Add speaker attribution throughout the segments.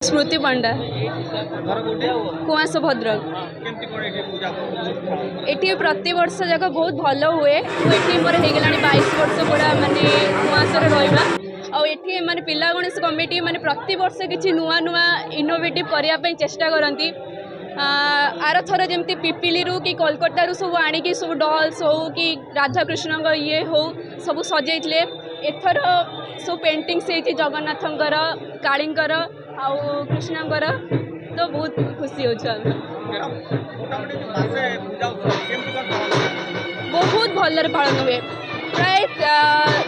Speaker 1: स्मृति पंडा कुआस भद्रक ये प्रति वर्ष जाक बहुत भल हुए ये मोर हो गला 22 वर्ष पूरा मानने कुआस रहा आठी मानने पिला गणेश कमिटी मानने प्रति वर्ष किसी नुआ नुआ इनोवेटिव करने चेष्टा करती आर थर जमी पिपिली कि कोलकाता सब आणिकी सब डल्स हो कि राधाकृष्ण ये हो सब सजे एथर सब पेंटिंग्स जगन्नाथंकर कालींकर आउ कृष्णंकर तो बहुत खुशी हो बहुत भलरे पालन हुए प्राय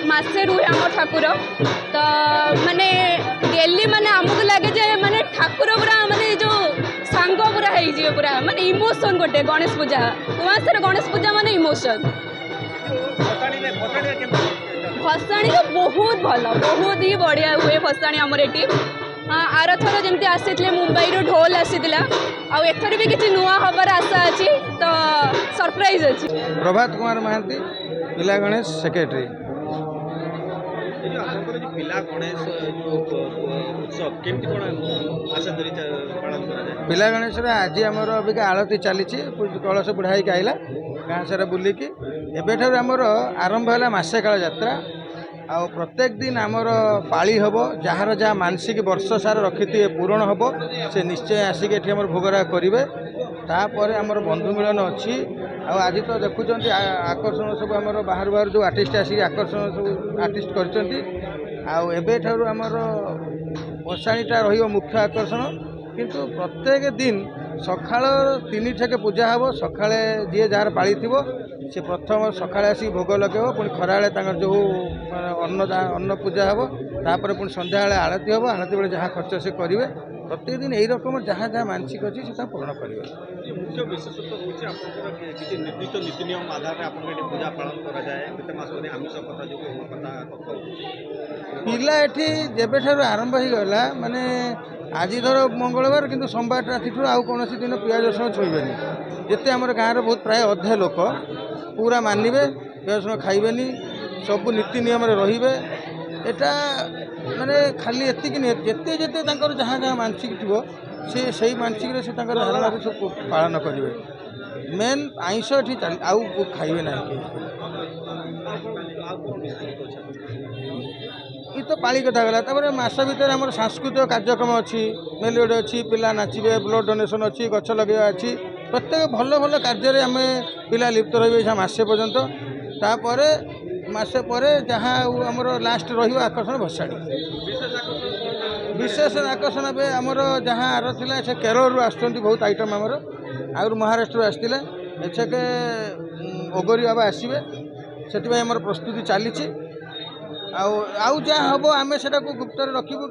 Speaker 1: मसे रुहे आम ठाकुर तो माने डेली माने आमको लगे माने ठाकुर पूरा माने जो सांग पूरा है पूरा माने इमोशन गोटे गणेश पूजा कुआसर गणेश पूजा माने इमोशन भसाणी तो बहुत भल बहुत ही बढ़िया हुए भसाणी आमर ये आर थर जमी आसी मुंबई ढोल आसीला आथर भी किसी नुआ हबार आशा अच्छी तो सरप्राइज अच्छी।
Speaker 2: प्रभात कुमार महांती पिला गणेश सेक्रेटरी पिला गणेश आज आमर अबिका आलती चली कलश बुढ़ाई आईला गाँ सारा बुलिकी एबेठार आमर आरंभ है मसे काल यात्रा आ प्रत्येक दिन आमर पाली हम जार जहाँ मानसिक वर्ष सारा रखी थे पूरण हम से निश्चय आसिक भोगरा करेंगे तापर आमर बंधु मिलन अच्छी आज तो देखुं आकर्षण सब आमर बाहर बाहर जो आर्टिस्ट आसिक आकर्षण सब आर्टिस्ट कर आमर भसाणीटा रुख्य आकर्षण किंतु प्रत्येक दिन सकाल 3 ठेके पूजा हम सकाଳେ जी जार पाली थी से प्रथम सकाଳେ आसिक भोग लगे पुणी खराबे जो अन्न पूजा हम तापर पुणी संध्या आलती हम आलती बेले जहाँ खर्च से करेंगे प्रत्येक दिन यही रकम जहाँ जहाँ मानसिक अच्छी से पूर्ण करेंगे।
Speaker 3: मुख्य विशेषत्व होती निर्दिष्ट नीति नियम आधार पूजा पालन
Speaker 2: पिला एठी जेबेठार आरंभ हो गला माने आज धर मंगलवार किंतु सोमवार राति आउ कौन दिन पियाज रसुण छुईबेनी जिते आम गाँव बहुत प्राय अधे लोक पूरा मानवे पियाज रसुण खाइबेनी सब नीति नियम रे एटा माने खाली एतिक जिते जिते जहाँ जहाँ मानसिक थी से मानसिक से धारणा सब पालन करेंगे मेन आईष ये आउ खाइबे ना ये तो पाली कथा गला मस भर आम सांस्कृतिक कार्यक्रम अच्छी मेलोडी अच्छी पिला नाचे ब्लड डोनेशन अच्छी गछ लगे अच्छी प्रत्येक भल भल कार्य आम पिला लिप्त रही मसे पर्यंत तापर मसे पर जहाँ आमर लास्ट रकर्षण भसाणी विशेष आकर्षण आमर जहाँ आर थी से केरल आस बहुत आइटम आमर आगर महाराष्ट्र आसते एछके ओगरी बाबा आसवे से प्रस्तुति चली आउ जहाँ हम आम से गुप्त रखू।